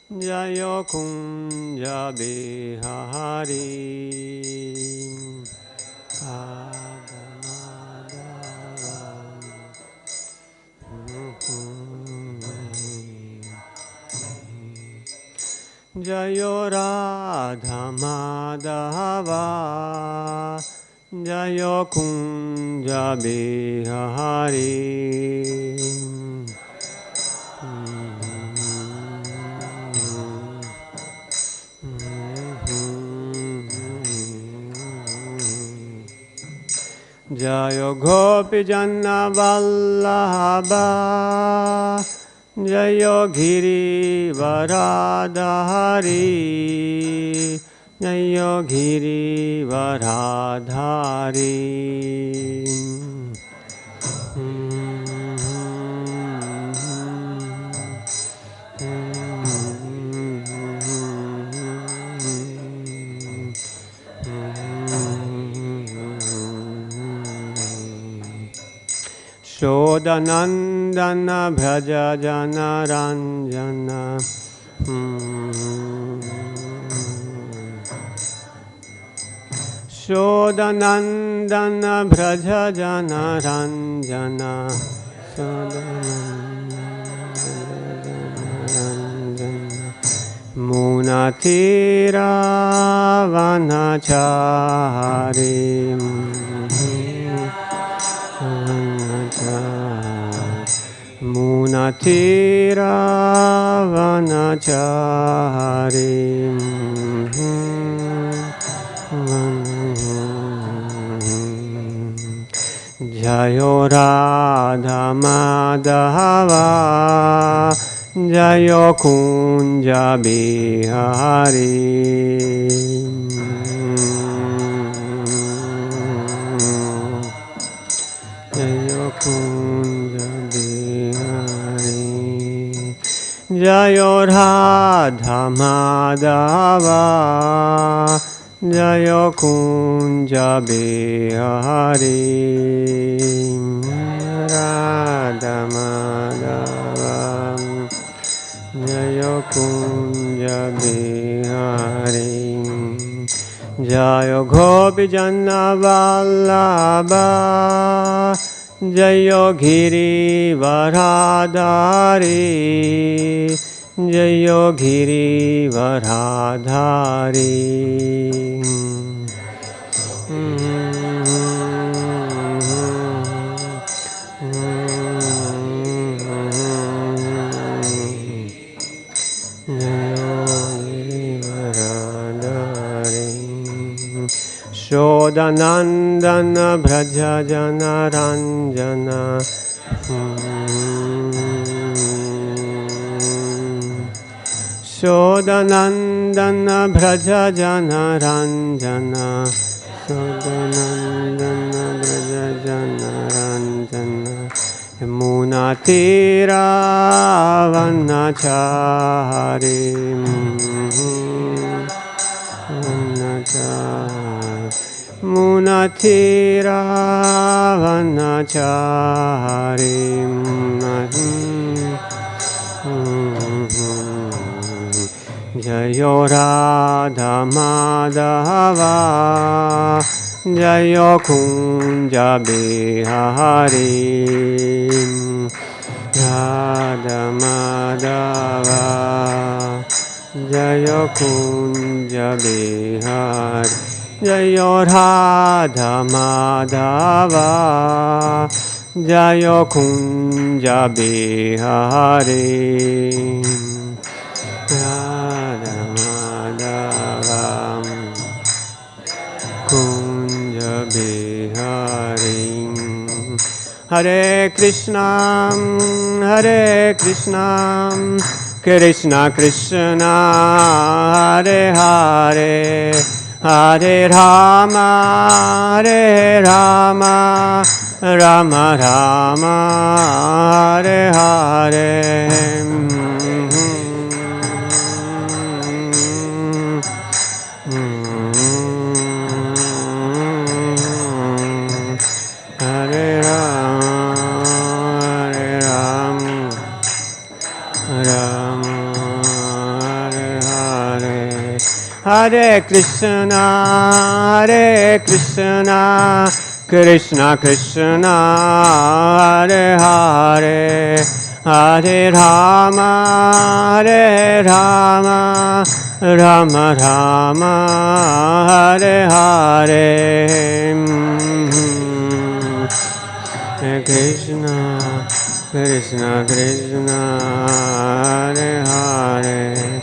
Jayo kunja bihari Jayo Radha Madhava Jayo kunja bihari Jayo Gopi Janna Vallabha Jayo Giri Varadhari Jayo Giri Varadhari Shodanandana Bhraja Jana Ranjana Shodanandana Bhraja Jana Ranjana Munatira Vanachari Munatira Vanachari Jayo Radha Madhava Jayo Kunja Bihari Jayo Kunja Bihari Jayo Radha Madhava Jayo Kunja Bihari Radha Madhava Jayo Kunja Bihari Jayo Gopi Janna Vallabha Jayo Giri Varadhari Jayo Giri Varadhari Shodanandana Bhraja Jana Ranjana Shodanandana Bhraja Jana Ranjana Shodanandana Bhraja Jana Ranjana Munatira Vanachari Munatira Vanachari Jayo Radha Madhava Jayo Kunja Bihari Radha Madhava Jayo Kunja Bihari Jayo Radha Madhava Jayo Kunja Bihari Radha Madhava Kunja Bihari Hare Krishna Krishna Krishna Hare Hare Hare Rama Rama Rama Hare Hare Hare Rama Rama Hare Krishna, Krishna Krishna, Hare Hare, Hare Rama, Rama Rama, Hare Hare. Krishna, Krishna Krishna, Hare Hare,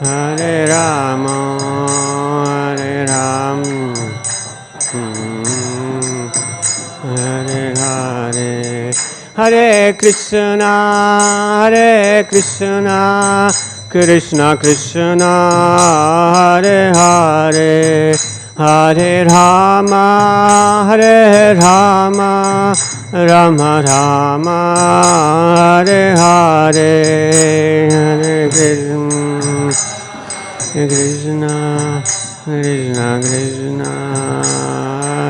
Hare Rama, Hare Hare, Hare Krishna, Krishna Krishna, Hare Hare, Hare Rama, Rama Rama, Hare Hare, Hare Krishna, Krishna Krishna,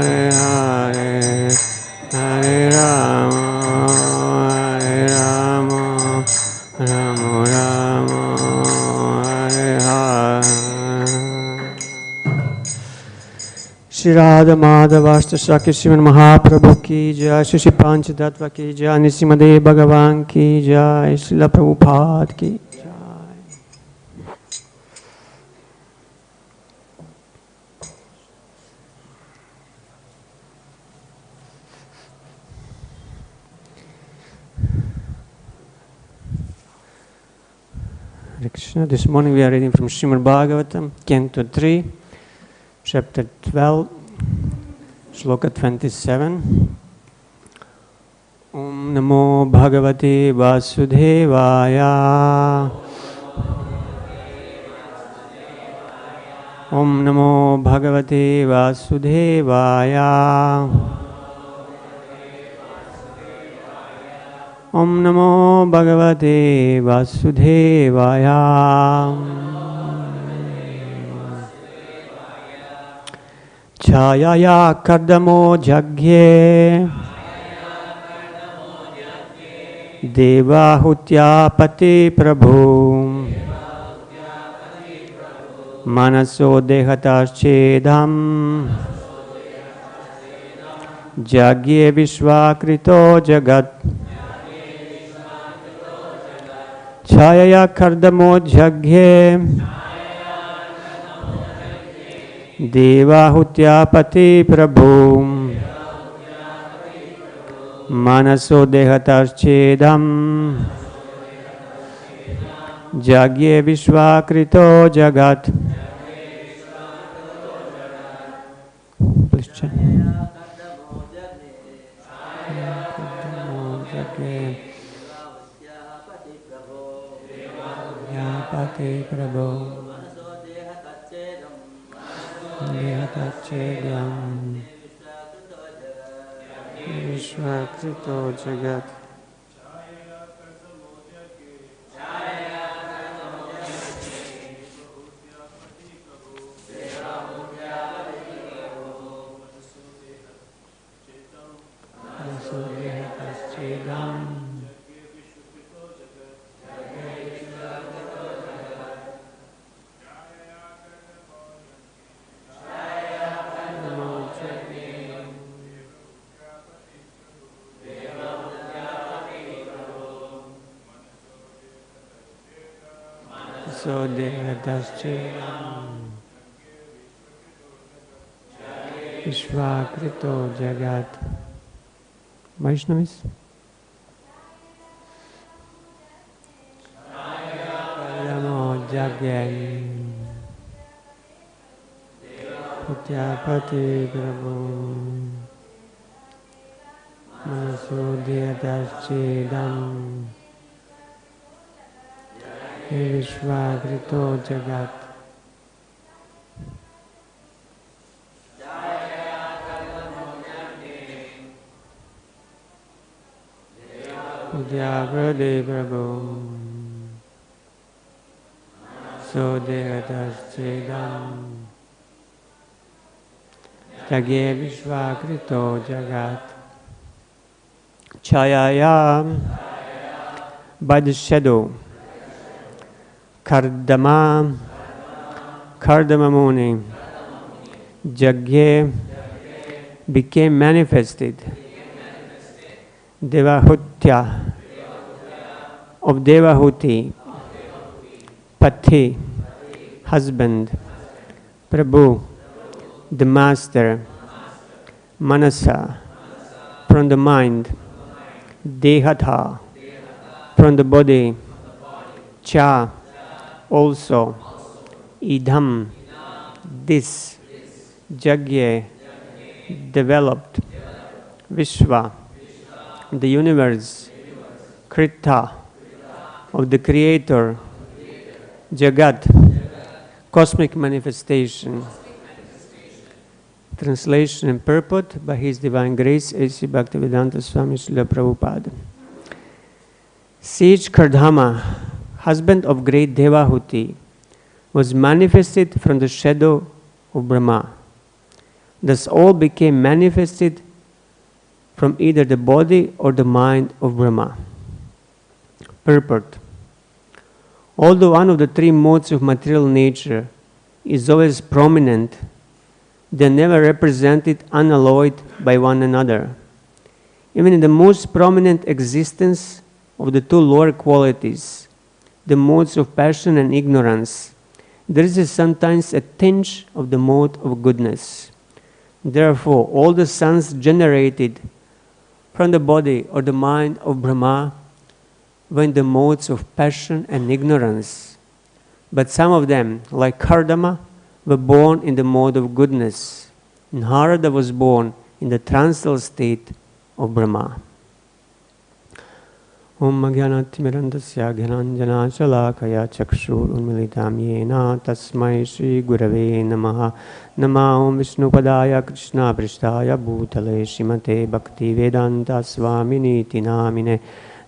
Hare Hare, Hare Rama, Rama Rama, Hare Hare. Shri Radha Madhava Ashtasakya Srimad Mahaprabhu ki jai, Shri Pancha Tattva ki jai, Nrisimhadeva Bhagavan ki jai, Srila Prabhupada ki jai. Hare Krishna. This morning we are reading from Srimad Bhagavatam, Canto 3, Chapter 12, Shloka 27. Om Namo Bhagavate Vasudevaya. Om Namo Bhagavate Vasudevaya. Om Namo Bhagavate Vasudevaya. Chāyāyāḥ kardamo jajñe. Devahūtyāḥ patiḥ manaso dehataś cedaṁ. Jajñe viśva-kṛto jagat. Chāyāyāḥ kardamo jajñe. Devahūtyāḥ patiḥ manaso dehataś cedaṁ. Jajñe viśva-kṛto jagat. Please chant. Dehataś cedaṁ. Viśva-kṛto jagat. So dehataś cedaṁ. Viśva-kṛto jagat. Vaishnavis. Kardamo jajñe. Devahūtyāḥ manaso dehataś cedaṁ. Viśva-kṛto jagat. So dehataś cedaṁ. Jajñe viśva-kṛto jagat. Chāyāyāḥ, by the shadow. Kardama, Kardama Muni, jajñe became manifested, devahūtyāḥ of Devahūti, patiḥ, husband, prabhuḥ, the master, manasaḥ, from the mind, dehataḥ, from the body, cha, also, idam, this, jajñe, developed, viśva, the universe, kṛtaḥ, of the creator, jagat, cosmic manifestation. Translation and purport by His Divine Grace, A.C. Bhaktivedanta Swami Srila Prabhupada. Sage Kardama, husband of great Devahūti, was manifested from the shadow of Brahmā. Thus all became manifested from either the body or the mind of Brahmā. Purport. Although one of the three modes of material nature is always prominent, they are never represented unalloyed by one another. Even in the most prominent existence of the two lower qualities, the modes of passion and ignorance, there is sometimes a tinge of the mode of goodness. Therefore, all the sons generated from the body or the mind of Brahmā were in the modes of passion and ignorance. But some of them, like Kardama, were born in the mode of goodness. Nārada was born in the transcendental state of Brahmā. Om Jnanatimirandasya Jnananjana Shalakaya Chakshur Unmilitam Yena Tasmai Shri Gurave Namaha Nama Om Vishnupadaya Krishna Prishtaya Bhutale Srimate Bhakti Vedanta Swamini Namine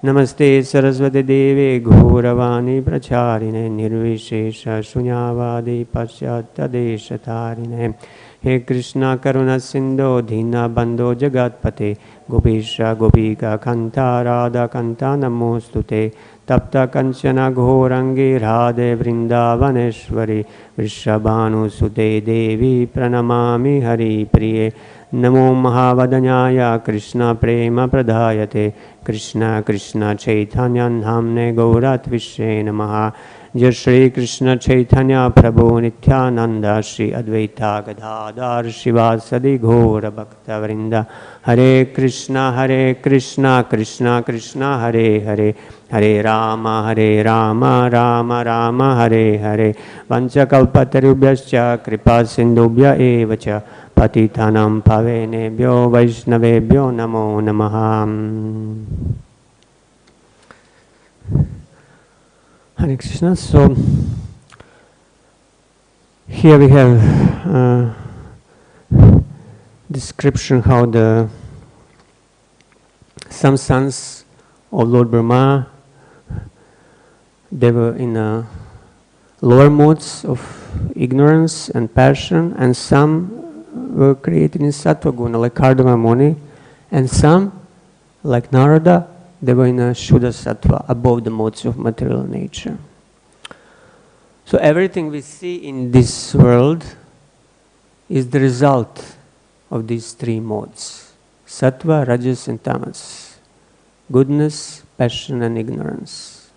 Namaste Saraswati Deve Gauravani Pracharine Nirvishesha Shunyavadi Paschatya Deshatarine He Krishna Karuna Sindho Dina Bandho Jagatpate Gopisha Gopika Kanta Radha Kanta Namostute Tapta Kanchana Ghorangi Radhe Vrindavaneshwari Vrishabhanu Sute Devi Pranamami Hari Priye Namo Mahavadanyaya Krishna Prema Pradhayate Krishna Krishna Chaitanya Namne Gaurat Vishe Namaha Jai Shri Krishna Chaitanya Prabhu Nityananda Shri Advaita Gadadhar Shivasadi Ghora Bhakta Vrinda Hare Krishna Krishna Krishna Hare Hare Hare Rama Rama Rama Hare Hare Vanchakalpatarubhyascha Kripa Sindhubhya Evacha Patitanam Pavenebhyo Vaishnavebhyo Namo Namaha. Hare Krishna. So here we have description how some sons of Lord Brahmā, they were in lower modes of ignorance and passion, and some were created in sattva guna, like Kardama Muni, and some, like Nārada, they were in a Shuddha Sattva, above the modes of material nature. So everything we see in this world is the result of these three modes: Sattva, Rajas and Tamas. Goodness, passion and ignorance.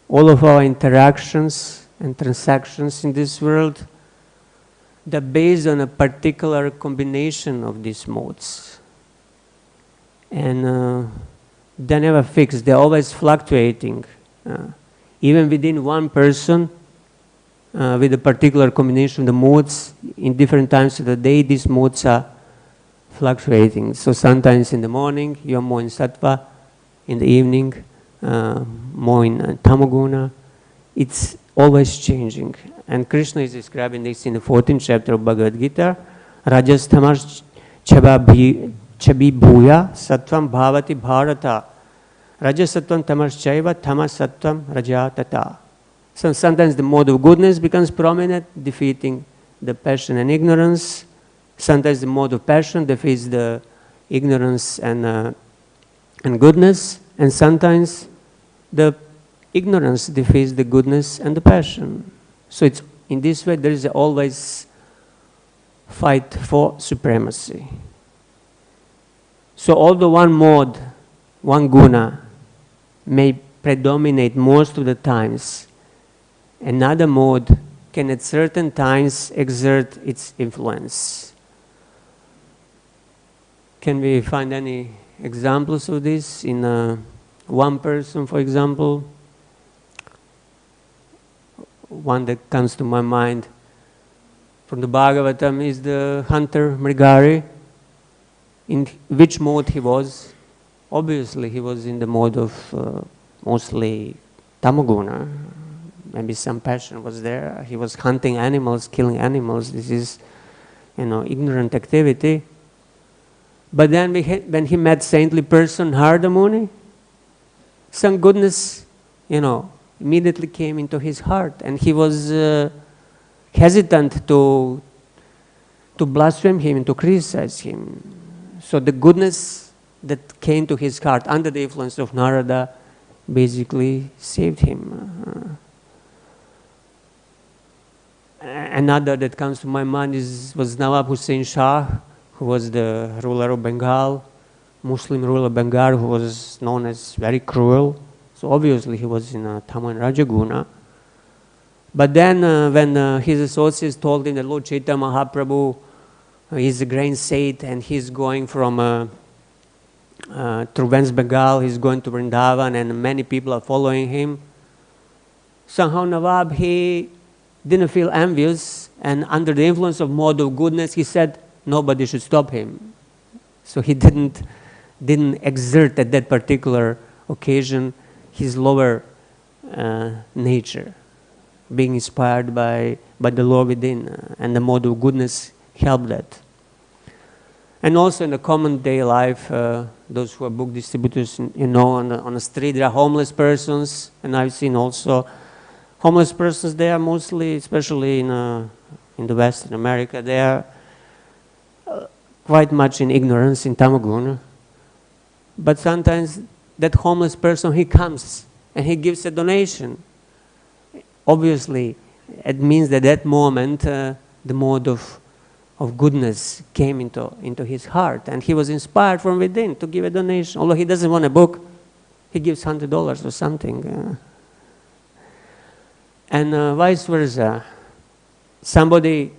All of our interactions and transactions in this world, they're based on a particular combination of these modes. And they're never fixed, they're always fluctuating. Even within one person, with a particular combination of the modes, in different times of the day, these modes are fluctuating. So sometimes in the morning, you're more in sattva, in the evening, more in tamoguna. It's always changing. And Krishna is describing this in the 14th chapter of Bhagavad Gita. Rajas tamas chabi bhuya sattvam bhavati bharata. Rajasattvam tamas chaiva tamas sattvam rajatata. So sometimes the mode of goodness becomes prominent, defeating the passion and ignorance. Sometimes the mode of passion defeats the ignorance and goodness. And sometimes the ignorance defeats the goodness and the passion. So it's In this way, there is always fight for supremacy. So although one mode, one guna, may predominate most of the times, another mode can at certain times exert its influence. Can we find any examples of this in one person, for example? One that comes to my mind from the Bhagavatam is the hunter Mrigari. In which mode he was? Obviously, he was in the mode of mostly tamoguna. Maybe some passion was there. He was hunting animals, killing animals. This is, ignorant activity. But then when he met saintly person Kardama Muni, some goodness, immediately came into his heart, and he was hesitant to blaspheme him, to criticize him. So the goodness that came to his heart under the influence of Nārada basically saved him. Another that comes to my mind was Nawab Hussain Shah, who was the ruler of Bengal, Muslim ruler of Bengal, who was known as very cruel. So obviously he was in Tama and Rajaguna. But then when his associates told him that Lord Chaitanya Mahaprabhu is a great saint and he's going from through West Bengal, he's going to Vrindavan and many people are following him, somehow Nawab, he didn't feel envious, and under the influence of mode of goodness, he said nobody should stop him. So he didn't exert at that particular occasion his lower nature, being inspired by the law within, and the mode of goodness helped that. And also in the common day life, those who are book distributors, on the street, there are homeless persons, and I've seen also homeless persons. They are mostly, especially in the West, in America, they are quite much in ignorance, in tamoguna. But sometimes that homeless person, he comes and he gives a donation. Obviously, it means that that moment, the mode of goodness came into his heart, and he was inspired from within to give a donation. Although he doesn't want a book, he gives $100 or something. And vice versa. Somebody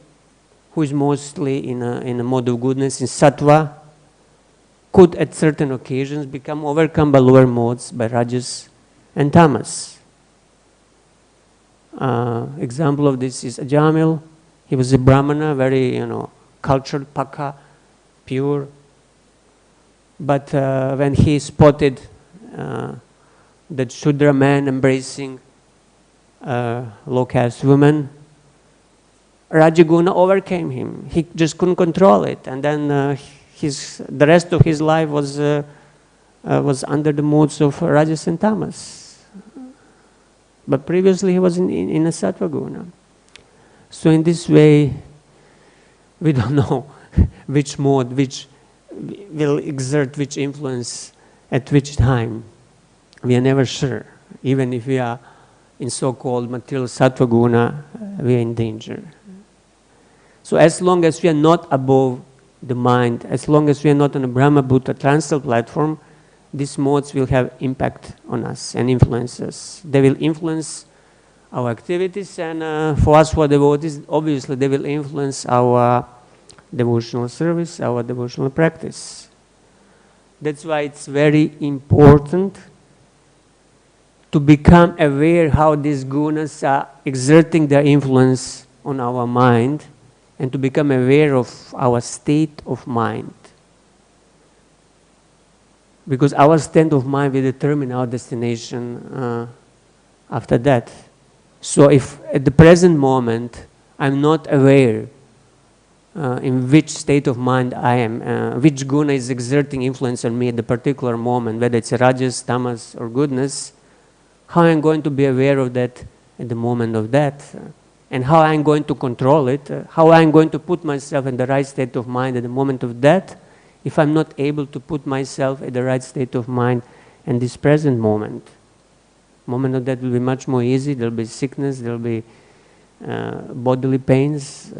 who is mostly in a mode of goodness, in sattva, could at certain occasions become overcome by lower modes, by rajas and tamas. Example of this is Ajamil. He was a Brahmana, very, cultured, paka, pure. But when he spotted that Shudra man embracing low-caste woman, Rajaguna overcame him. He just couldn't control it, and then the rest of his life was under the moods of rajas and tamas. But previously he was in a sattva guna. So in this way, we don't know which mode, which will exert which influence at which time. We are never sure. Even if we are in so-called material sattva guna, we are in danger. So as long as we are not above the mind, as long as we are not on a Brahma Bhuta transcendental platform, these modes will have impact on us and influence us. They will influence our activities, and for us, for devotees, obviously they will influence our devotional service, our devotional practice. That's why it's very important to become aware how these gunas are exerting their influence on our mind, and to become aware of our state of mind. Because our state of mind will determine our destination after that. So if at the present moment I'm not aware in which state of mind I am, which guna is exerting influence on me at the particular moment, whether it's rajas, tamas, or goodness, how I'm going to be aware of that at the moment of that? And how I'm going to control it, how I'm going to put myself in the right state of mind at the moment of that, if I'm not able to put myself at the right state of mind in this present moment. Moment of that will be much more easy. There'll be sickness, there'll be bodily pains.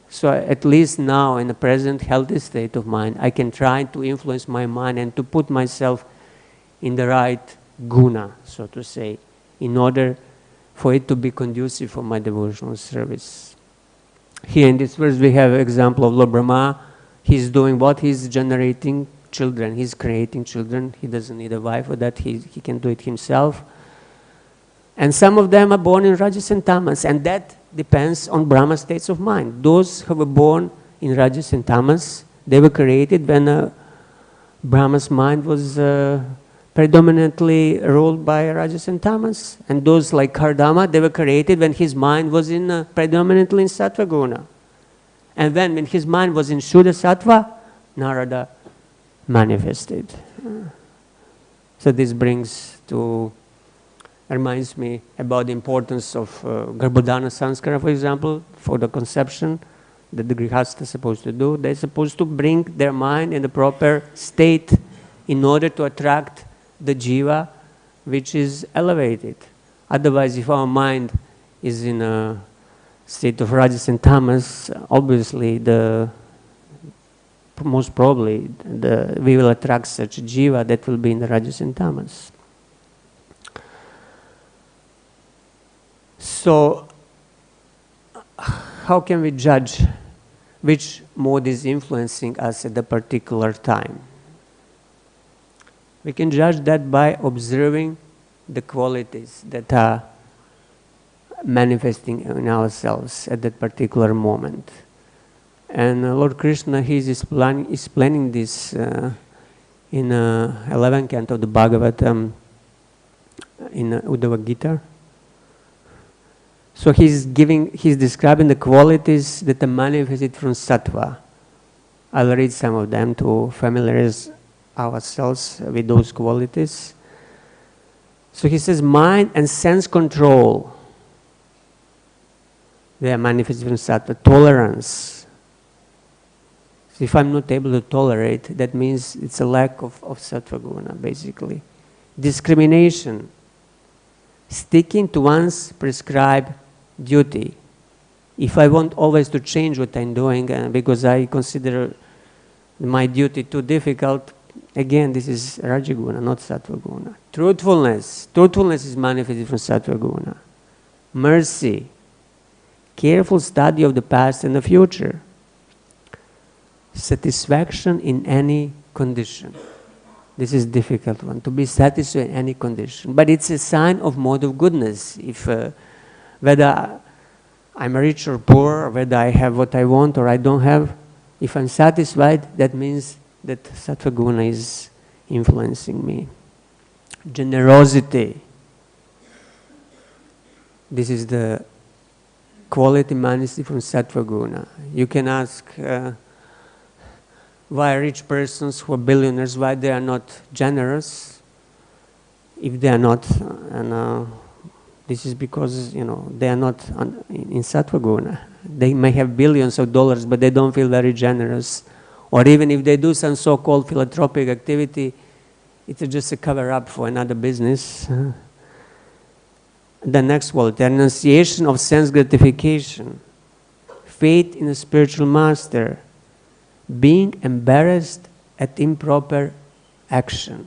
So at least now, in the present healthy state of mind, I can try to influence my mind and to put myself in the right guna, so to say, in order for it to be conducive for my devotional service. Here in this verse we have an example of Lord Brahma. He's doing what? He's generating children. He's creating children. He doesn't need a wife for that. He can do it himself. And some of them are born in Rajas and Tamas, and that depends on Brahma states of mind. Those who were born in Rajas and Tamas, they were created when Brahma's mind was predominantly ruled by Rajas and Tamas. And those like Kardama, they were created when his mind was in predominantly in Sattva Guna. And then when his mind was in Shuddha Sattva, Nārada manifested. So this reminds me about the importance of Garbhodana Sanskara, for example, for the conception that the Grihastha is supposed to do. They're supposed to bring their mind in the proper state in order to attract the jiva which is elevated. Otherwise, if our mind is in a state of Rajas and Tamas, obviously most probably we will attract such jiva that will be in the Rajas and Tamas. So, how can we judge which mode is influencing us at a particular time? We can judge that by observing the qualities that are manifesting in ourselves at that particular moment. And Lord Krishna, he is explaining this in 11th canto of the Bhagavatam in Uddhava Gita. So he's describing the qualities that are manifested from sattva. I'll read some of them to familiarize ourselves with those qualities. So he says, mind and sense control, they are manifested from sattva. Tolerance. So if I'm not able to tolerate, that means it's a lack of sattva guna, basically. Discrimination. Sticking to one's prescribed duty. If I want always to change what I'm doing because I consider my duty too difficult, again, this is Rajaguna, not Sattva Guna. Truthfulness. Truthfulness is manifested from Sattva Guna. Mercy. Careful study of the past and the future. Satisfaction in any condition. This is a difficult one, to be satisfied in any condition. But it's a sign of mode of goodness. If whether I'm rich or poor, or whether I have what I want or I don't have, if I'm satisfied, that means that Sattva Guna is influencing me. Generosity. This is the quality manifested from Sattva Guna. You can ask why rich persons who are billionaires, why they are not generous? If they are not, and this is because they are not in Sattva Guna. They may have billions of dollars, but they don't feel very generous. Or even if they do some so-called philanthropic activity, it's just a cover-up for another business. The next word, the renunciation of sense gratification, faith in a spiritual master, being embarrassed at improper action.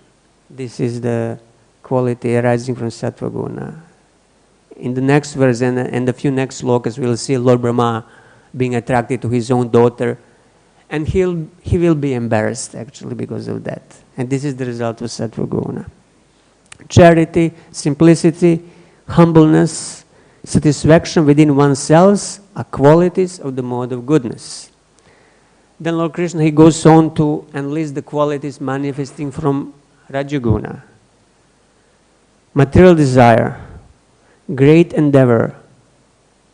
This is the quality arising from Sattva Guna. In the next verse and the few next slokas, we'll see Lord Brahma being attracted to his own daughter, and he will be embarrassed actually because of that. And this is the result of Sattva Guna. Charity, simplicity, humbleness, satisfaction within oneself are qualities of the mode of goodness. Then Lord Krishna, he goes on to enlist the qualities manifesting from Rajaguna. Material desire, great endeavor,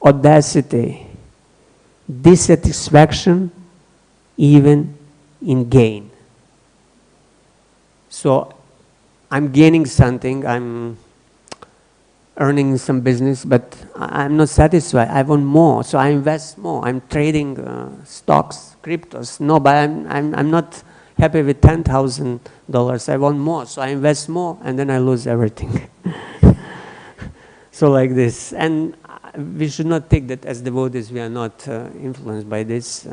audacity, dissatisfaction, even in gain. So I'm gaining something, I'm earning some business, but I'm not satisfied. I want more, so I invest more. I'm trading stocks, cryptos. No, but I'm not happy with $10,000. I want more, so I invest more, and then I lose everything. So like this, and we should not take that as devotees we are not influenced by this.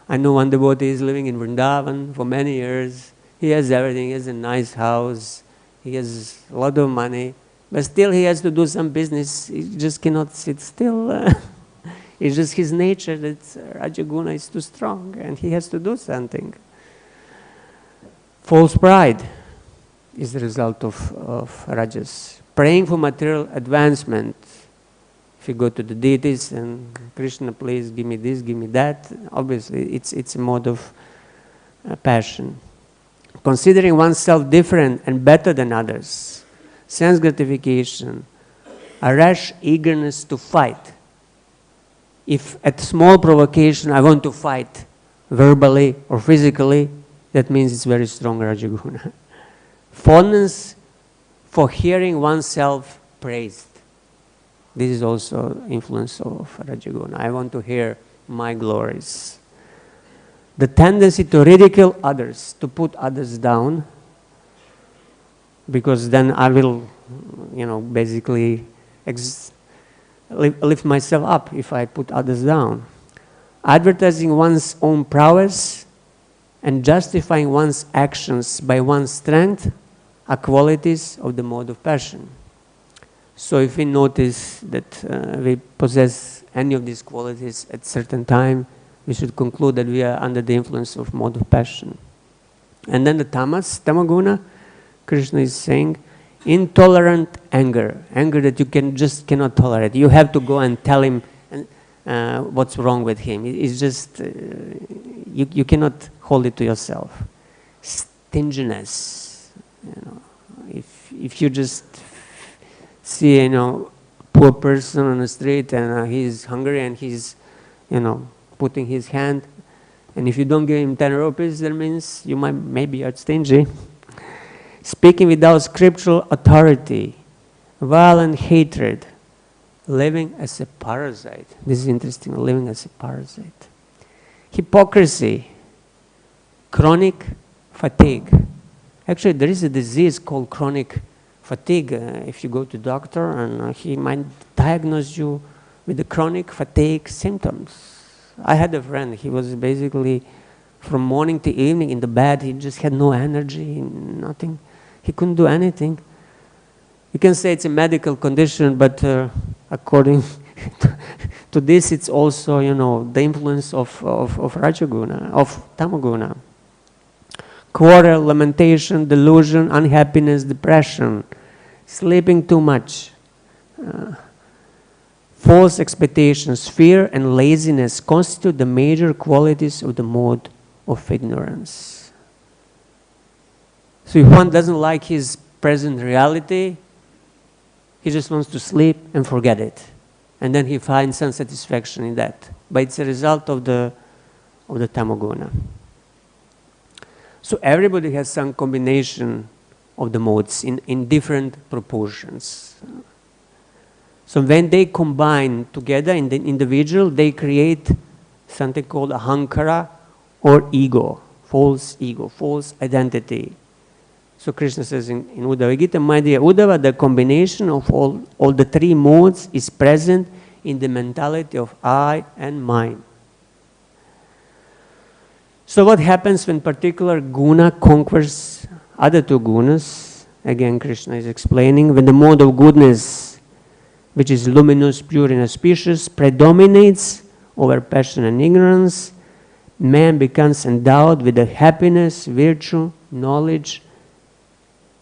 I know one devotee is living in Vrindavan for many years. He has everything. He has a nice house. He has a lot of money. But still he has to do some business. He just cannot sit still. It's just his nature that Rajaguna is too strong and he has to do something. False pride is the result of Rajas. Praying for material advancement. If you go to the deities and Krishna, please give me this, give me that, obviously it's a mode of passion. Considering oneself different and better than others. Sense gratification. A rash eagerness to fight. If at small provocation I want to fight verbally or physically, that means it's very strong Rajaguna. Fondness for hearing oneself praised. This is also influence of Rajaguna. I want to hear my glories. The tendency to ridicule others, to put others down, because then I will, basically lift myself up if I put others down. Advertising one's own prowess and justifying one's actions by one's strength are qualities of the mode of passion. So if we notice that we possess any of these qualities at certain time, we should conclude that we are under the influence of mode of passion. And then the tamaguna, Krishna is saying, intolerant anger, anger that you cannot tolerate. You have to go and tell him what's wrong with him. It's just, you cannot hold it to yourself. Stinginess, if you just see, poor person on the street and he's hungry and he's, putting his hand, and if you don't give him 10 rupees, that means you maybe are stingy. Speaking without scriptural authority, violent hatred, living as a parasite. This is interesting, living as a parasite. Hypocrisy, chronic fatigue. Actually, there is a disease called chronic fatigue. If you go to doctor, and he might diagnose you with the chronic fatigue symptoms. I had a friend, he was basically from morning to evening in the bed, he just had no energy, nothing. He couldn't do anything. You can say it's a medical condition, but according to this, it's also, the influence of Rajaguna, of Tamaguna. Quarrel, lamentation, delusion, unhappiness, depression, sleeping too much, false expectations, fear, and laziness constitute the major qualities of the mode of ignorance. So if one doesn't like his present reality, he just wants to sleep and forget it. And then he finds some satisfaction in that. But it's a result of the tamaguna. So everybody has some combination of the modes in different proportions. So when they combine together in the individual, they create something called ahankara or ego, false identity. So Krishna says in Uddhava Gita, my dear Uddhava, the combination of all the three modes is present in the mentality of I and mine. So what happens when particular guna conquers other two gunas? Again, Krishna is explaining, when the mode of goodness, which is luminous, pure, and auspicious, predominates over passion and ignorance, man becomes endowed with the happiness, virtue, knowledge,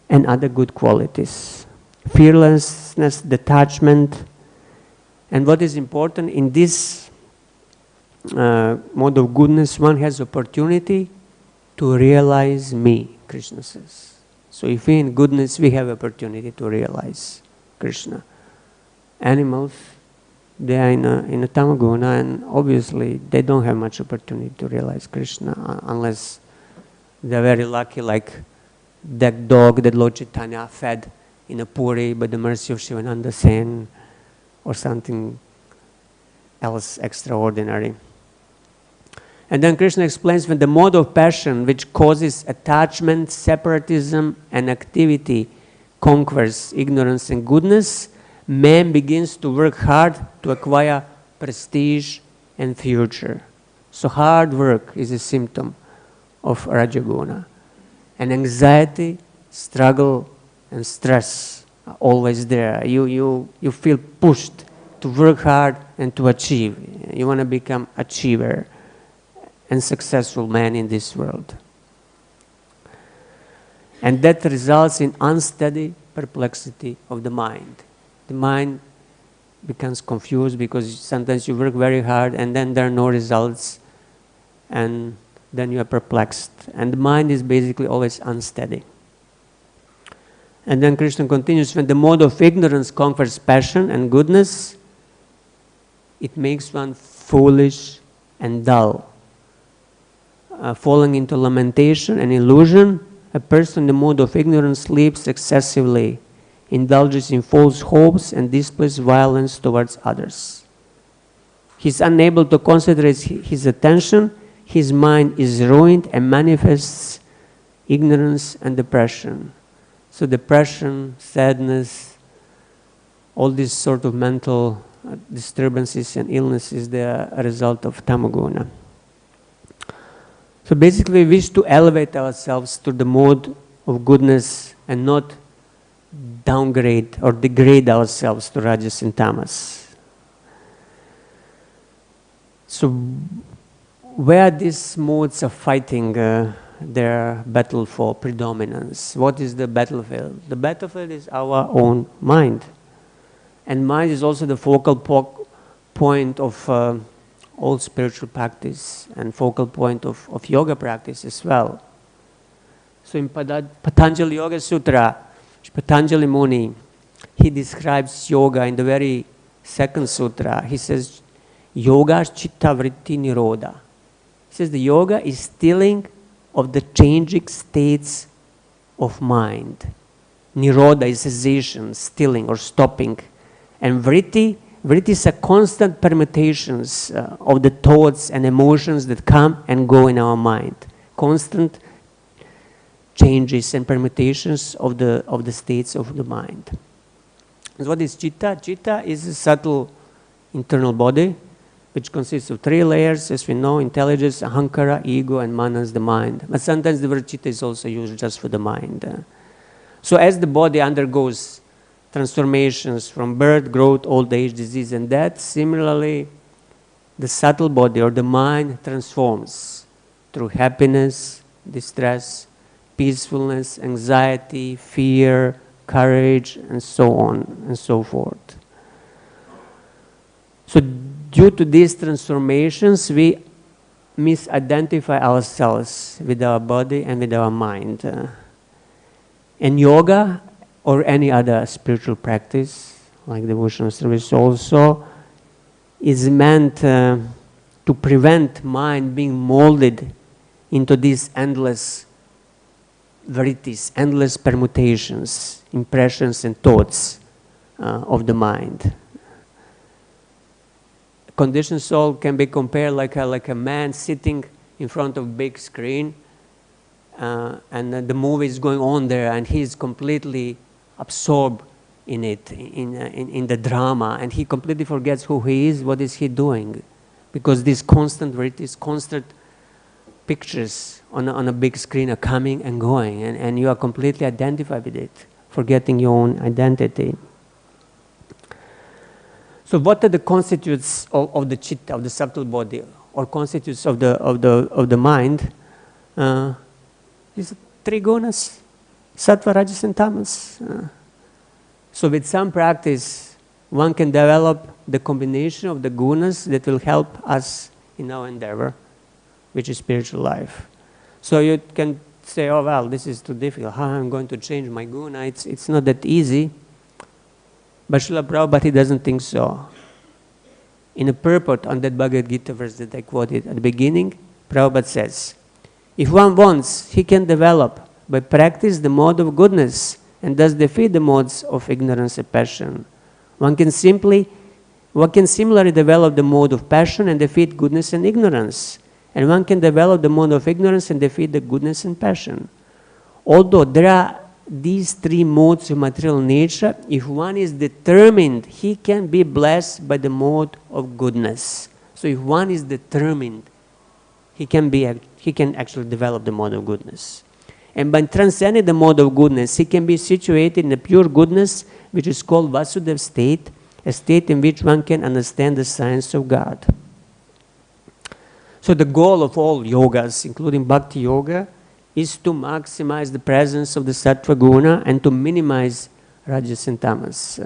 and other good qualities. Fearlessness, detachment. And what is important in this mode of goodness, one has opportunity to realize me, Krishna says. So if we in goodness, we have opportunity to realize Krishna. Animals, they are in a tamaguna, and obviously they don't have much opportunity to realize Krishna unless they're very lucky, like that dog that Lord Chaitanya fed in a puri by the mercy of Shivananda Sen, or something else extraordinary. And then Krishna explains, when the mode of passion which causes attachment, separatism, and activity conquers ignorance and goodness, man begins to work hard to acquire prestige and future. So hard work is a symptom of Rajaguna. And anxiety, struggle, and stress are always there. You feel pushed to work hard and to achieve. You want to become achiever and successful man in this world. And that results in unsteady perplexity of the mind. The mind becomes confused because sometimes you work very hard and then there are no results, and then you are perplexed. And the mind is basically always unsteady. And then Krishna continues, when the mode of ignorance conquers passion and goodness, it makes one foolish and dull. Falling into lamentation and illusion, a person in the mode of ignorance sleeps excessively, indulges in false hopes, and displays violence towards others. He is unable to concentrate his attention, his mind is ruined and manifests ignorance and depression. So depression, sadness, all these sort of mental disturbances and illnesses, they are a result of tamaguna. So basically we wish to elevate ourselves to the mode of goodness and not downgrade or degrade ourselves to rajas and tamas. So where these modes are fighting their battle for predominance, what is the battlefield? The battlefield is our own mind. And mind is also the focal point of all spiritual practice and focal point of yoga practice as well. So in Patanjali Yoga Sutra, Patanjali Muni, he describes yoga in the very second sutra. He says, yoga chitta vritti nirodha. He says the yoga is stilling of the changing states of mind. Nirodha is cessation, stilling or stopping. And vritti is a constant permutations of the thoughts and emotions that come and go in our mind. Constant changes and permutations of the states of the mind. And what is citta? Citta is a subtle internal body which consists of 3 layers, as we know: intelligence, ahankara, ego, and manas, the mind. But sometimes the word citta is also used just for the mind. So as the body undergoes transformations from birth, growth, old age, disease, and death, similarly the subtle body or the mind transforms through happiness, distress, peacefulness, anxiety, fear, courage, and so on and so forth. So due to these transformations, we misidentify ourselves with our body and with our mind. And yoga or any other spiritual practice, like devotional service also, is meant to prevent mind being molded into these endless verities, endless permutations, impressions and thoughts of the mind. Conditioned soul can be compared like a man sitting in front of a big screen, and the movie is going on there, and he is completely absorbed in it, in the drama, and he completely forgets who he is, what is he doing, because these constant verities, constant pictures on a big screen are coming and going, and you are completely identified with it, forgetting your own identity. So what are the constituents of the citta, of the subtle body, or constituents of the mind? These 3 gunas: sattva, rajas, and tamas. So with some practice, one can develop the combination of the gunas that will help us in our endeavor, which is spiritual life. So you can say, oh well, this is too difficult. How am I going to change my guna? It's not that easy. But Srila Prabhupada, he doesn't think so. In a purport on that Bhagavad Gita verse that I quoted at the beginning, Prabhupada says, if one wants, he can develop by practice the mode of goodness and thus defeat the modes of ignorance and passion. One can similarly develop the mode of passion and defeat goodness and ignorance. And one can develop the mode of ignorance and defeat the goodness and passion. Although there are these three modes of material nature, if one is determined, he can be blessed by the mode of goodness. So if one is determined, he can actually develop the mode of goodness. And by transcending the mode of goodness, he can be situated in a pure goodness, which is called Vasudev state, a state in which one can understand the science of God. So the goal of all yogas, including Bhakti Yoga, is to maximize the presence of the Sattva Guna and to minimize Rajas and Tamas,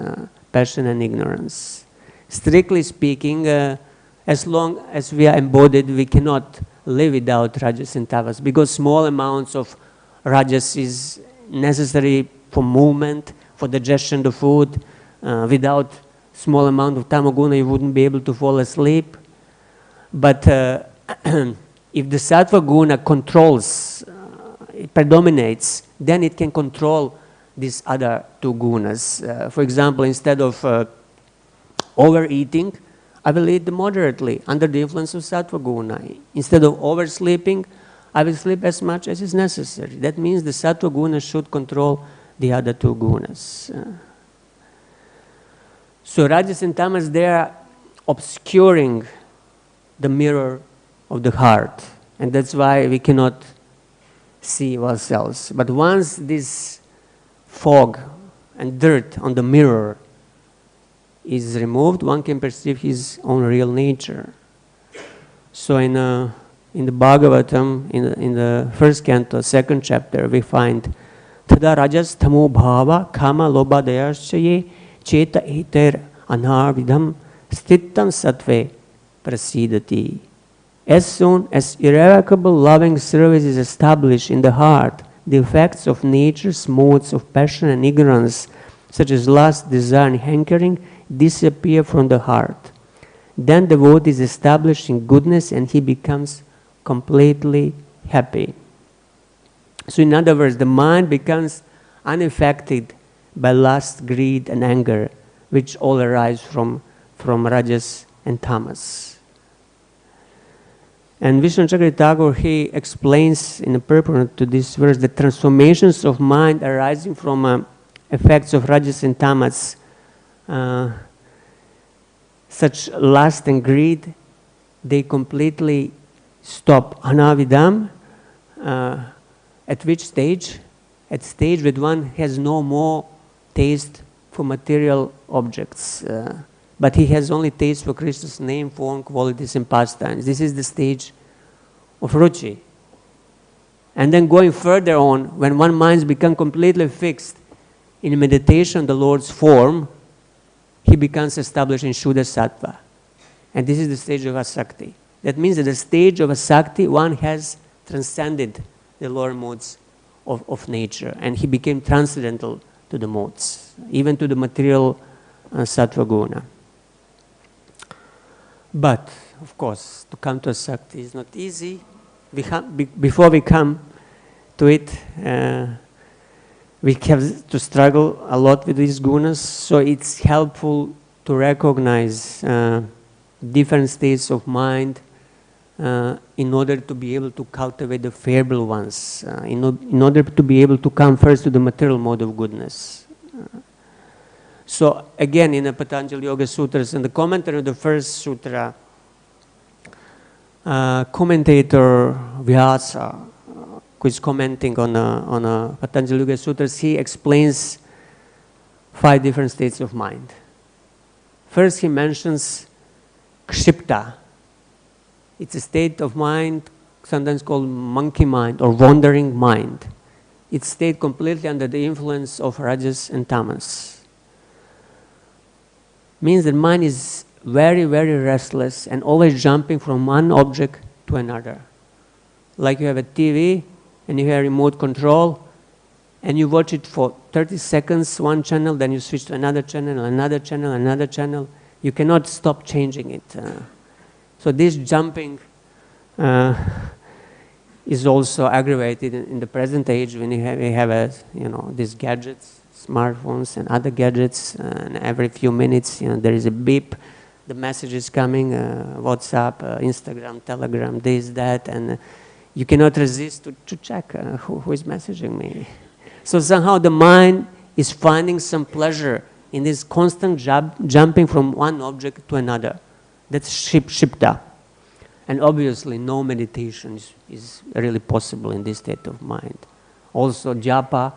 passion and ignorance. Strictly speaking, as long as we are embodied, we cannot live without Rajas and Tamas, because small amounts of Rajas is necessary for movement, for digestion of food. Without small amount of Tamaguna, you wouldn't be able to fall asleep. But if the Sattva Guna controls, it predominates, then it can control these other two gunas. For example, instead of overeating, I will eat moderately under the influence of Sattva Guna. Instead of oversleeping, I will sleep as much as is necessary. That means the Sattva Guna should control the other two gunas. So Rajas and Tamas, they are obscuring the mirror of the heart. And that's why we cannot see ourselves. But once this fog and dirt on the mirror is removed, one can perceive his own real nature. So in the Bhagavatam, in the first canto, second chapter, we find Tada rajas tamo bhava kama loba dayaschaye cheta eter anarvidam stittam sattve prasidati. As soon as irrevocable loving service is established in the heart, the effects of nature's modes of passion and ignorance, such as lust, desire, and hankering, disappear from the heart. Then the devotee is established in goodness and he becomes completely happy. So in other words, the mind becomes unaffected by lust, greed, and anger, which all arise from Rajas and Tamas. And Vishnu Chakravarti Thakur, he explains in the purport to this verse the transformations of mind arising from effects of Rajas and Tamas, such lust and greed, they completely stop. Anavidam, at which stage? At stage when one has no more taste for material objects, but he has only taste for Krishna's name, form, qualities, and pastimes. This is the stage of ruchi. And then going further on, when one mind becomes completely fixed in meditation on the Lord's form, he becomes established in Shuddha Sattva. And this is the stage of Asakti. That means at the stage of Asakti, one has transcended the lower modes of nature, and he became transcendental to the modes, even to the material Sattva Guna. But, of course, to come to Asakti is not easy. Before we come to it, we have to struggle a lot with these gunas, so it's helpful to recognize different states of mind in order to be able to cultivate the favorable ones, in order to be able to come first to the material mode of goodness. So again, in the Patanjali Yoga Sutras, in the commentary of the first sutra, commentator Vyasa, who is commenting on Patanjali Yoga Sutras, he explains 5 different states of mind. First, he mentions kshipta. It's a state of mind sometimes called monkey mind or wandering mind. It's stayed completely under the influence of Rajas and Tamas. Means that mind is very, very restless and always jumping from one object to another. Like you have a TV and you have remote control and you watch it for 30 seconds, one channel, then you switch to another channel, another channel, another channel. You cannot stop changing it. So this jumping is also aggravated in the present age when we have these gadgets, smartphones and other gadgets, and every few minutes there is a beep, the message is coming, WhatsApp, Instagram, Telegram, this, that, and you cannot resist to check who is messaging me. So somehow the mind is finding some pleasure in this constant jumping from one object to another. That's shipta. And obviously no meditation is really possible in this state of mind. Also japa,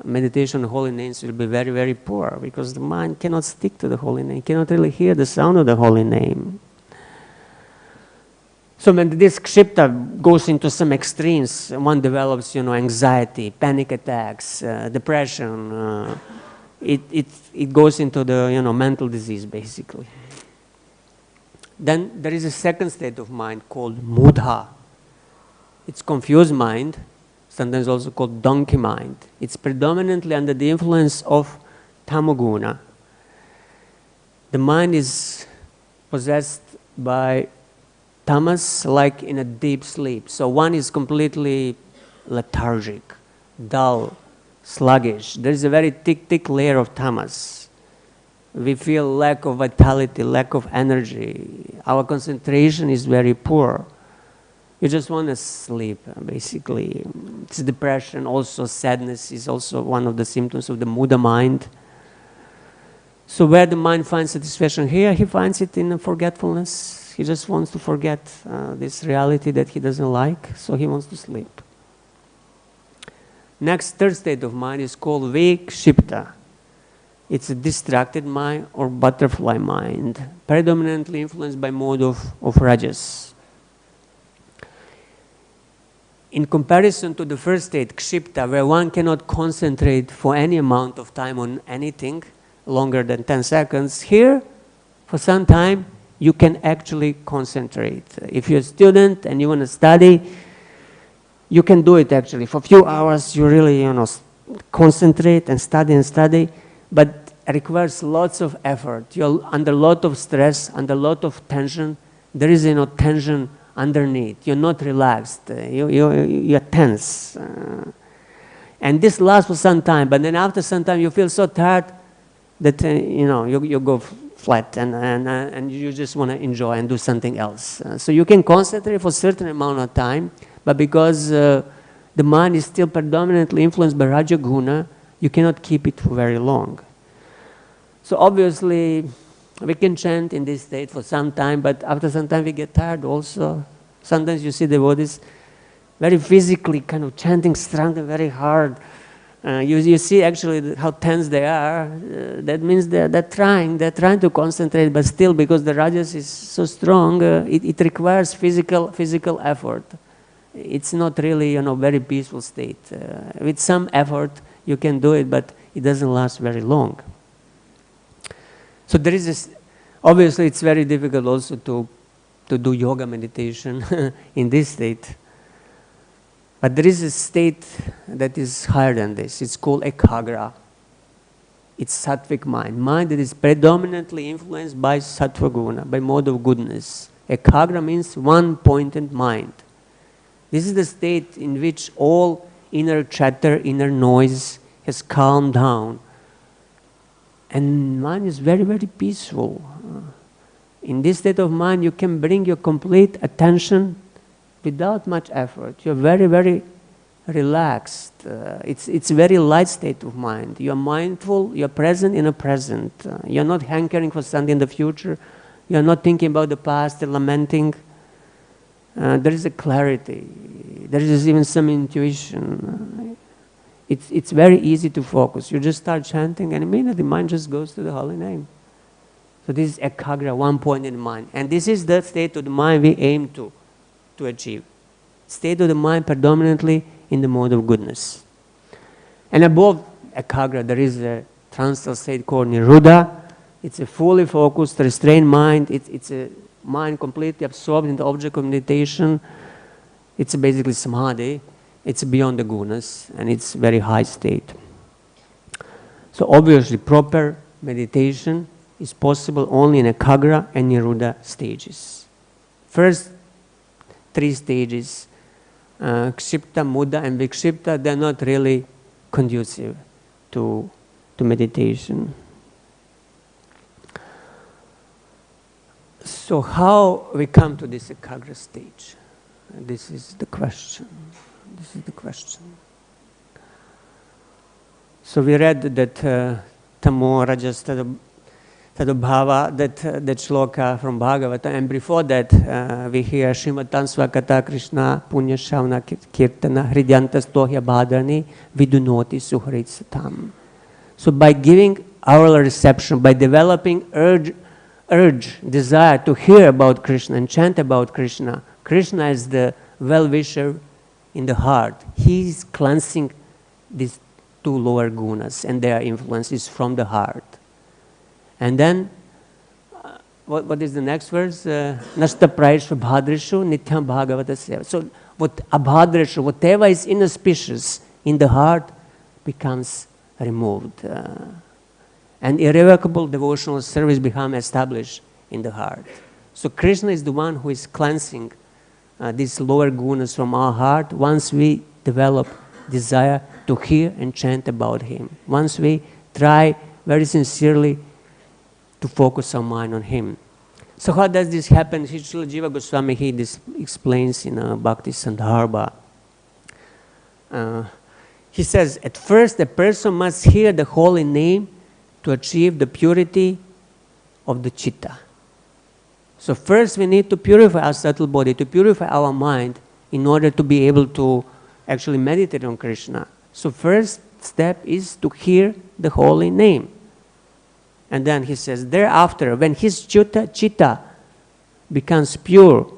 meditation on holy names will be very, very poor because the mind cannot stick to the holy name, cannot really hear the sound of the holy name. So when this kshipta goes into some extremes, one develops, anxiety, panic attacks, depression. It goes into the, mental disease basically. Then there is a second state of mind called mudha. It's confused mind, sometimes also called donkey mind. It's predominantly under the influence of tamoguna. The mind is possessed by tamas like in a deep sleep. So one is completely lethargic, dull, sluggish. There is a very thick layer of tamas. We feel lack of vitality, lack of energy. Our concentration is very poor. You just want to sleep, basically. It's depression, also sadness is also one of the symptoms of the mudha mind. So where the mind finds satisfaction here, he finds it in forgetfulness. He just wants to forget this reality that he doesn't like, so he wants to sleep. Next, third state of mind is called vikshipta. It's a distracted mind or butterfly mind, predominantly influenced by mode of rajas. In comparison to the first state, kshipta, where one cannot concentrate for any amount of time on anything longer than 10 seconds, here, for some time, you can actually concentrate. If you're a student and you want to study, you can do it actually. For a few hours, you really, concentrate and study, but it requires lots of effort. You're under a lot of stress, under a lot of tension. There is, tension underneath. You're not relaxed. You're tense. And this lasts for some time, but then after some time, you feel so tired that, you go flat and you just want to enjoy and do something else. So you can concentrate for a certain amount of time, but because the mind is still predominantly influenced by rajaguna, you cannot keep it for very long. So obviously, we can chant in this state for some time, but after some time we get tired also. Sometimes you see devotees very physically kind of chanting strongly, very hard. You see actually how tense they are. That means they're trying to concentrate, but still because the rajas is so strong, it requires physical effort. It's not really, very peaceful state. With some effort, you can do it, but it doesn't last very long. So there is this, obviously it's very difficult also to do yoga meditation in this state. But there is a state that is higher than this. It's called ekagra. It's sattvic mind that is predominantly influenced by sattva guna, by mode of goodness. Ekagra means one-pointed mind. This is the state in which all inner chatter, inner noise has calmed down. And mind is very, very peaceful. In this state of mind, you can bring your complete attention without much effort. You're very, very relaxed. It's a very light state of mind. You're mindful, you're present in the present. You're not hankering for something in the future. You're not thinking about the past and lamenting. There is a clarity. There is even some intuition. It's very easy to focus. You just start chanting and immediately the mind just goes to the holy name. So this is ekagra, one point in mind. And this is the state of the mind we aim to achieve. State of the mind predominantly in the mode of goodness. And above ekagra, there is a transcendental state called niruddha. It's a fully focused, restrained mind. It's a mind completely absorbed in the object of meditation. It's basically samadhi. It's beyond the gunas, and it's very high state. So obviously, proper meditation is possible only in ekagra and niruddha stages. First 3 stages, kshipta, mudha, and vikshipta, they're not really conducive to meditation. So how we come to this ekagra stage? This is the question. So we read that tamo rajas tadabhava, that shloka from Bhagavatam, and before that we hear Srimad Tansvakata Krishna Punya Shavana Kirtana Hridyantas Tohya Bhadrani Vidunoti Suharit Satam. So by giving oral reception, by developing urge, desire to hear about Krishna and chant about Krishna, Krishna is the well-wisher in the heart. He is cleansing these two lower gunas and their influences from the heart. And then, what is the next verse? Nasta praishva bhadrishu nityam bhagavata seva. So, abhadrishu, whatever is inauspicious in the heart becomes removed. And irrevocable devotional service becomes established in the heart. So, Krishna is the one who is cleansing these lower gunas from our heart once we develop desire to hear and chant about Him. Once we try very sincerely to focus our mind on Him. So how does this happen? Srila Jiva Goswami, he explains in Bhakti Sandarbha. He says, at first a person must hear the holy name to achieve the purity of the chitta. So first we need to purify our subtle body, to purify our mind in order to be able to actually meditate on Krishna. So first step is to hear the holy name. And then he says, thereafter, when his chitta becomes pure,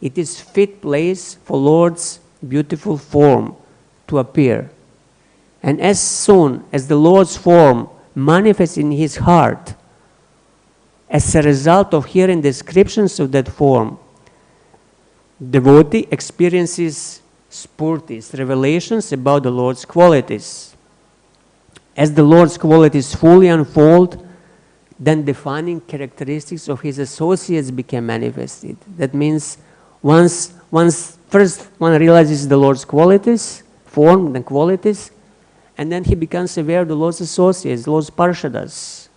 it is fit place for Lord's beautiful form to appear. And as soon as the Lord's form manifests in his heart, as a result of hearing descriptions of that form, devotee experiences spurtis, revelations about the Lord's qualities. As the Lord's qualities fully unfold, then defining characteristics of his associates became manifested. That means first one realizes the Lord's qualities, form and qualities, and then he becomes aware of the Lord's associates, the Lord's parshadas.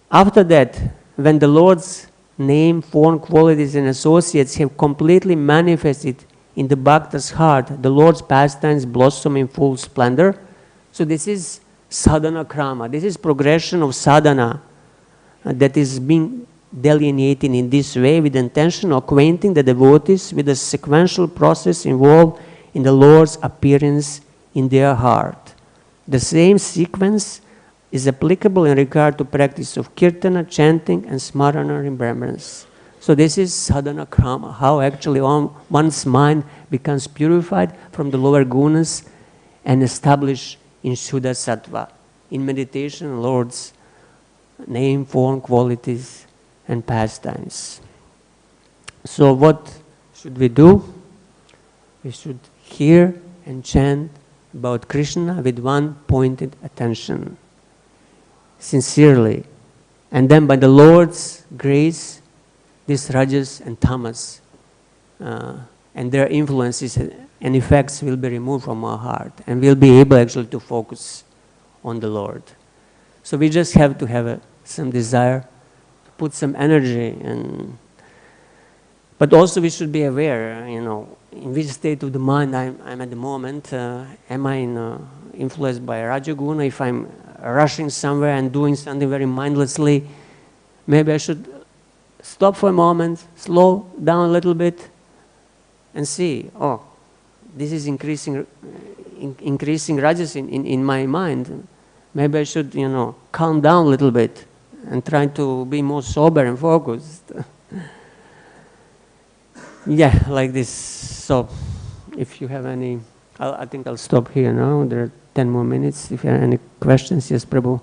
After that, when the Lord's name, form, qualities, and associates have completely manifested in the bhakta's heart, the Lord's pastimes blossom in full splendor. So this is sadhana krama. This is progression of sadhana that is being delineated in this way with the intention of acquainting the devotees with the sequential process involved in the Lord's appearance in their heart. The same sequence is applicable in regard to practice of kirtana, chanting, and smarana remembrance. So this is sadhana krama, how actually one's mind becomes purified from the lower gunas and established in Shuddha Sattva, in meditation, Lord's name, form, qualities, and pastimes. So what should we do? We should hear and chant about Krishna with one pointed attention, sincerely. And then by the Lord's grace, these rajas and tamas and their influences and effects will be removed from our heart, and we'll be able actually to focus on the Lord. So we just have to have some desire, to put some energy, but also we should be aware, in which state of the mind I'm at the moment. Am I influenced by Rajaguna? If I'm rushing somewhere and doing something very mindlessly, maybe I should stop for a moment, slow down a little bit, and see, this is increasing rajas in my mind. Maybe I should, calm down a little bit and try to be more sober and focused. Yeah, like this. So, if you have any, I think I'll stop here now. There are 10 more minutes. If you have any questions, yes, Prabhu.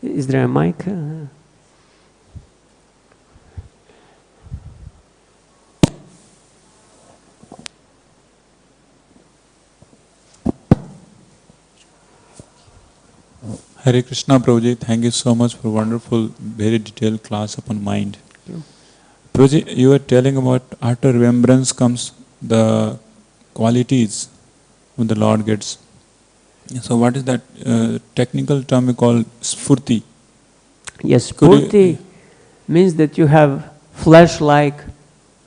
Is there a mic? Hare Krishna, Prabhuji. Thank you so much for wonderful, very detailed class upon mind. Prabhuji, you were telling about after remembrance comes the qualities when the Lord gets. So what is that technical term we call spurti? Yes, spurti means that you have flash-like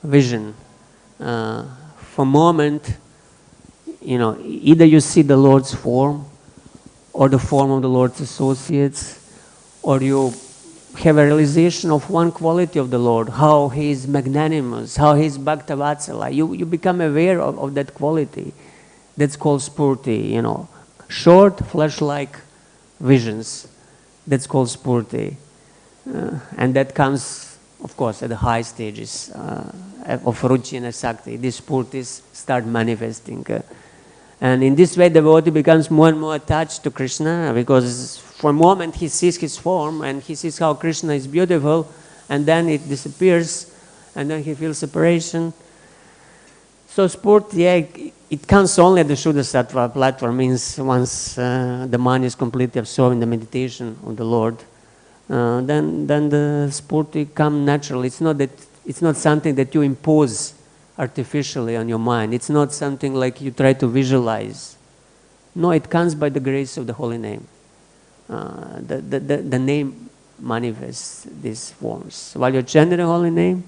vision. For a moment, either you see the Lord's form, or the form of the Lord's associates, or you have a realization of one quality of the Lord, how He is magnanimous, how He is bhaktavatsala. You become aware of that quality. That's called spurti, you know. Short, flash-like visions. That's called spurti. And that comes, of course, at the high stages of ruchi and asakti. These spurtis start manifesting. And in this way, the devotee becomes more and more attached to Krishna, because for a moment he sees his form and he sees how Krishna is beautiful, and then it disappears, and then he feels separation. So spurti, it comes only at the Shuddha Sattva platform, means once the mind is completely absorbed in the meditation of the Lord, then the spurti come naturally. It's not something that you impose artificially on your mind. It's not something like you try to visualize. No, it comes by the grace of the holy name. The name manifests these forms. While you're chanting the holy name,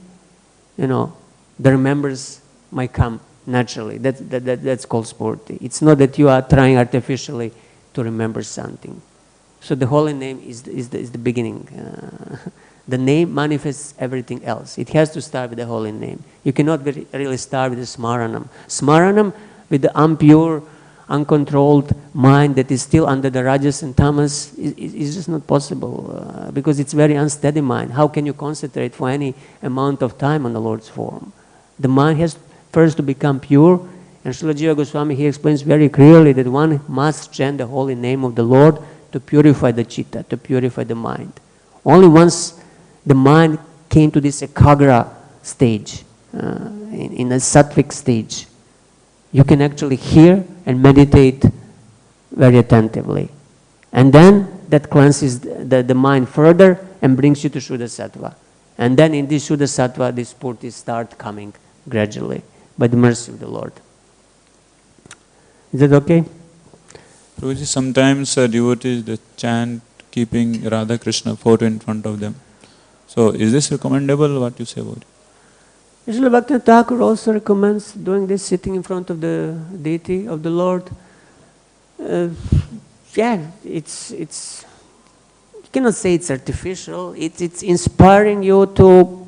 you know, the remembrance might come naturally. That's called spurti. It's not that you are trying artificially to remember something. So the holy name is the beginning. The name manifests everything else. It has to start with the holy name. You cannot really start with the smaranam. Smaranam, with the impure, uncontrolled mind that is still under the rajas and tamas, is just not possible, because it's very unsteady mind. How can you concentrate for any amount of time on the Lord's form? The mind has first to become pure, and Srila Jiva Goswami, he explains very clearly that one must chant the holy name of the Lord to purify the chitta, to purify the mind. Only once the mind came to this ekagra stage, in a sattvic stage, you can actually hear and meditate very attentively. And then that cleanses the mind further and brings you to Shuddha Sattva. And then in this Shuddha Sattva, these spurtis start coming gradually by the mercy of the Lord. Is that okay? Prabhuji, sometimes devotees they chant keeping Radha Krishna photo in front of them. So is this recommendable? What you say about it? Srila Bhakti Thakur also recommends doing this, sitting in front of the deity of the Lord. Yeah, it's you cannot say it's artificial. It's inspiring you to,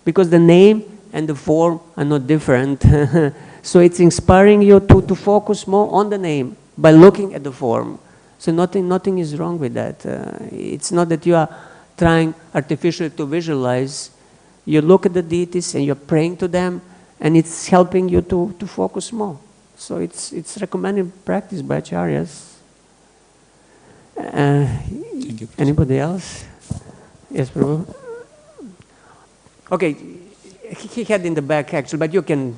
because the name and the form are not different. So it's inspiring you to focus more on the name by looking at the form. So nothing is wrong with that. It's not that you are trying artificially to visualize. You look at the deities and you're praying to them, and it's helping you to focus more. So it's recommended practice by acharyas. Thank you. Anybody else? Yes, Prabhu. Okay, he had in the back actually, but you can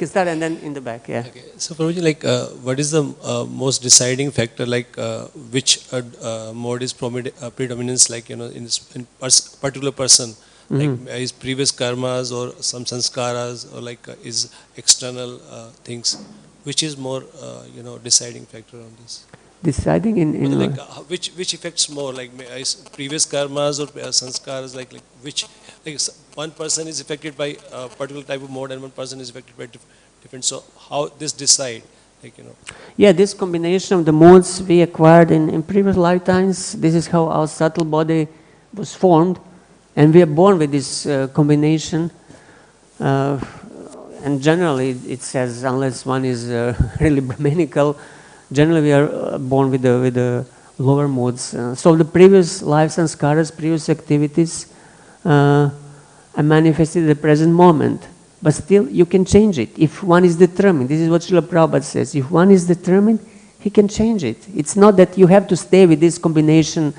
start and then in the back. Yeah. Okay. So Prabhuji, what is the most deciding factor, which mode is predominance, in particular person? Mm-hmm. Like his previous karmas or some sanskaras, or his external things, which is more deciding factor on this? Deciding in which affects more, his previous karmas or sanskaras, which one person is affected by a particular type of mode and one person is affected by different. So how this decide? Yeah, this combination of the modes we acquired in previous lifetimes. This is how our subtle body was formed. And we are born with this combination, and generally it says, unless one is really Brahminical, generally we are born with the lower modes. So the previous life sanskaras, previous activities are manifested at the present moment. But still you can change it if one is determined. This is what Srila Prabhupada says. If one is determined, he can change it. It's not that you have to stay with this combination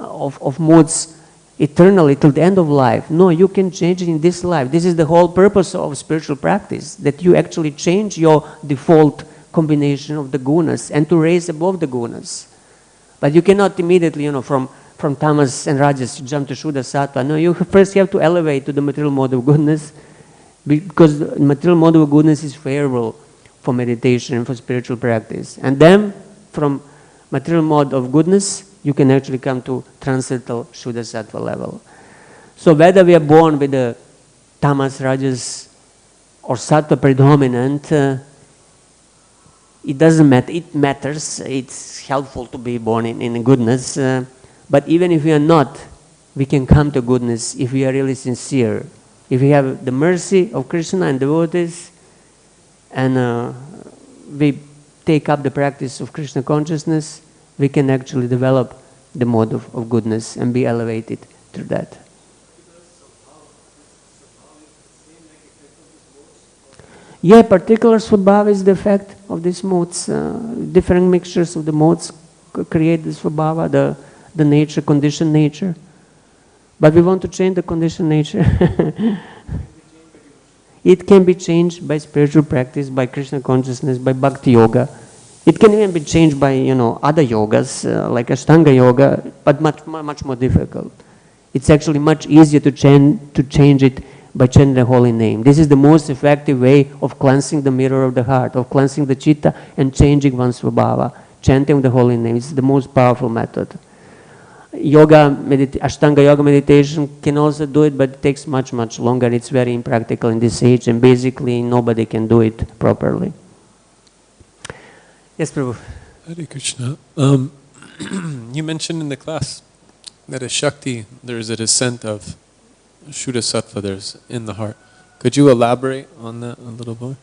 of modes eternally till the end of life. No, you can change it in this life. This is the whole purpose of spiritual practice, that you actually change your default combination of the gunas and to raise above the gunas. But you cannot immediately, from tamas and rajas jump to Shuddha Sattva. No, you first have to elevate to the material mode of goodness, because the material mode of goodness is favorable for meditation and for spiritual practice. And then from material mode of goodness, you can actually come to transcendental Shuddha Sattva level. So whether we are born with the tamas, rajas or sattva predominant, it doesn't matter. It matters. It's helpful to be born in goodness. But even if we are not, we can come to goodness if we are really sincere. If we have the mercy of Krishna and devotees, and we take up the practice of Krishna consciousness, we can actually develop the mode of goodness and be elevated through that. Yeah, particular svabhava is the effect of these modes. Different mixtures of the modes create the svabhava, the nature, conditioned nature. But we want to change the conditioned nature. It can be changed by spiritual practice, by Krishna consciousness, by bhakti yoga. It can even be changed by, other yogas, like Ashtanga yoga, but much more difficult. It's actually much easier to change it by chanting the holy name. This is the most effective way of cleansing the mirror of the heart, of cleansing the chitta and changing one's svabhava. Chanting the holy name is the most powerful method. Ashtanga yoga meditation can also do it, but it takes much longer. It's very impractical in this age, and basically nobody can do it properly. Yes, Prabhu. Hare Krishna. You mentioned in the class that as Shakti, there is a descent of Shuddha Sattva there's in the heart. Could you elaborate on that a little more?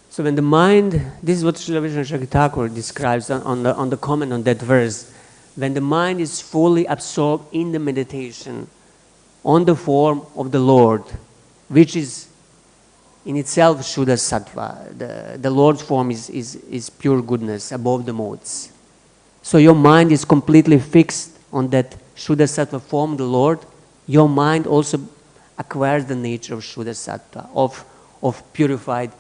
So when the mind, this is what Srila Vishnu Thakur describes on the comment on that verse. When the mind is fully absorbed in the meditation on the form of the Lord, which is in itself Shuddha Sattva. The Lord's form is pure goodness above the modes. So your mind is completely fixed on that Shuddha Sattva form, the Lord. Your mind also acquires the nature of Shuddha Sattva, of purified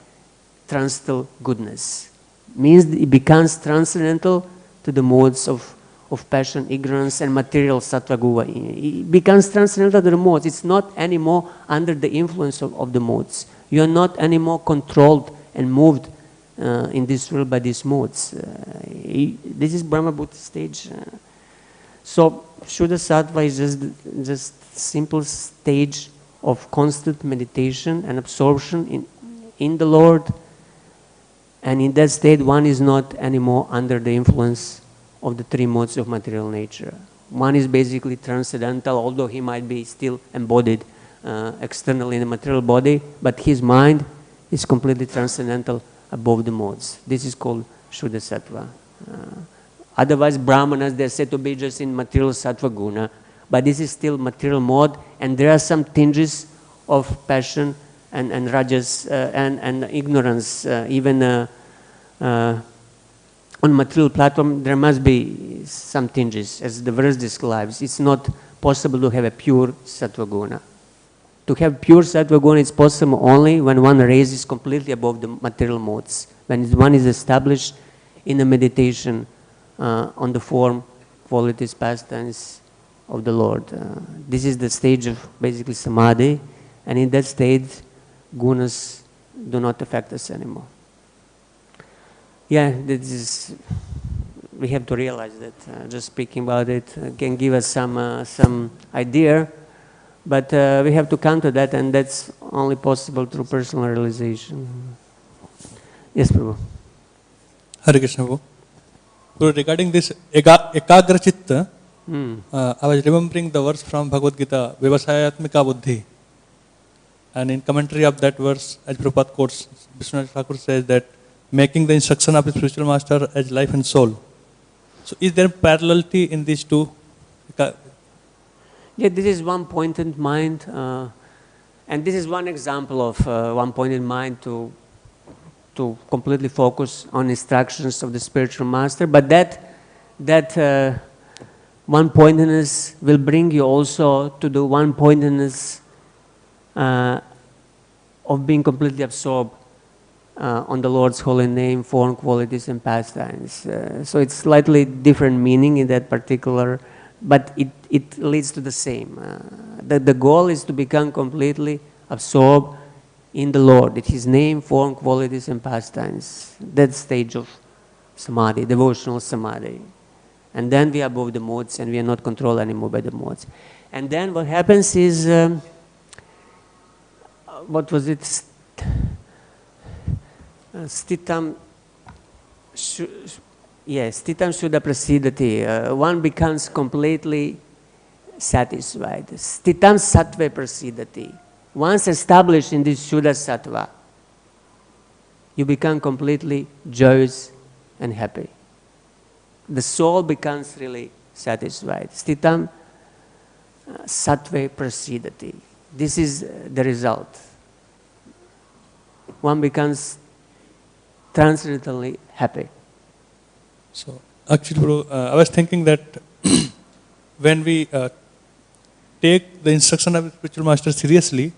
transcendental goodness. Means it becomes transcendental to the modes of passion, ignorance, and material sattva guva. It becomes transcendental to the modes. It's not anymore under the influence of the modes. You are not anymore controlled and moved in this world by these modes. This is Brahma Bhuta stage. So Shuddha Sattva is just simple stage of constant meditation and absorption in the Lord. And in that state, one is not anymore under the influence of the three modes of material nature. One is basically transcendental, although he might be still embodied externally in the material body, but his mind is completely transcendental above the modes. This is called Shuddha Sattva. Otherwise, Brahmanas, they're said to be just in material sattva guna, but this is still material mode, and there are some tinges of passion and rajas and ignorance. Even on material platform, there must be some tinges, as the verse describes. It's not possible to have a pure sattva guna. To have pure sattva guna is possible only when one raises completely above the material modes, when one is established in a meditation on the form, qualities, pastimes of the Lord. This is the stage of basically samadhi, and in that state, gunas do not affect us anymore. Yeah, we have to realize that. Just speaking about it can give us some idea, but we have to come to that, and that's only possible through personal realization. Yes, Prabhu. Hare Krishna, Prabhu. So regarding this ekagra chitta, I was remembering the verse from Bhagavad Gita, Vivasayatmika buddhi. And in commentary of that verse, as Prabhupada quotes, Vishnu Thakur says that making the instruction of a spiritual master as life and soul. So is there parallelity in these two? Yeah, this is one-pointed mind, and this is one example of one-pointed mind to completely focus on instructions of the spiritual master. But that one-pointedness will bring you also to the one-pointedness of being completely absorbed on the Lord's holy name, form, qualities, and pastimes. So it's slightly different meaning in that particular, but it leads to the same. The goal is to become completely absorbed in the Lord, His name, form, qualities, and pastimes. That stage of samadhi, devotional samadhi. And then we are above the modes, and we are not controlled anymore by the modes. And then what happens is, what was it? Stitam, stitam shuddha prasidati. One becomes completely satisfied. Stitam sattva prasidati. Once established in this shuddha sattva, you become completely joyous and happy. The soul becomes really satisfied. Stitam sattva prasidati. This is the result. One becomes transcendentally happy. So, actually, Guru, I was thinking that when we take the instruction of the spiritual master seriously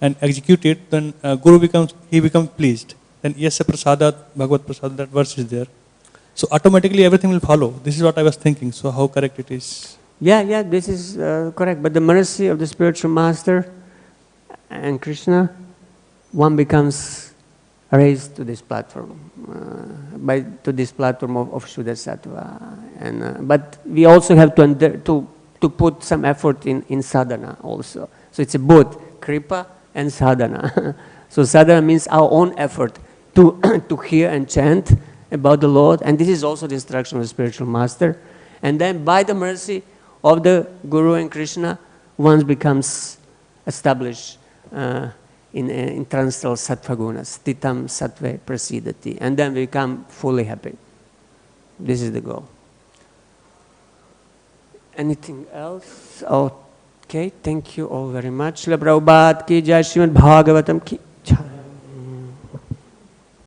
and execute it, then Guru becomes pleased. Then yasya prasadat, Bhagavad prasad, that verse is there. So automatically everything will follow. This is what I was thinking. So how correct it is? Yeah, this is correct. But the mercy of the spiritual master and Krishna, one becomes raised to this platform, to this platform of Shuddha Sattva. And but we also have to put some effort in sadhana also. So it's a both kripa and sadhana. So sadhana means our own effort to hear and chant about the Lord, and this is also the instruction of the spiritual master. And then by the mercy of the Guru and Krishna, one becomes established in transcendental sattva gunas, stitam sattva prasidati, and then we become fully happy. This is the goal. Anything else? Okay, thank you all very much. Srila Prabhupada ki jai, Srimad Bhagavatam ki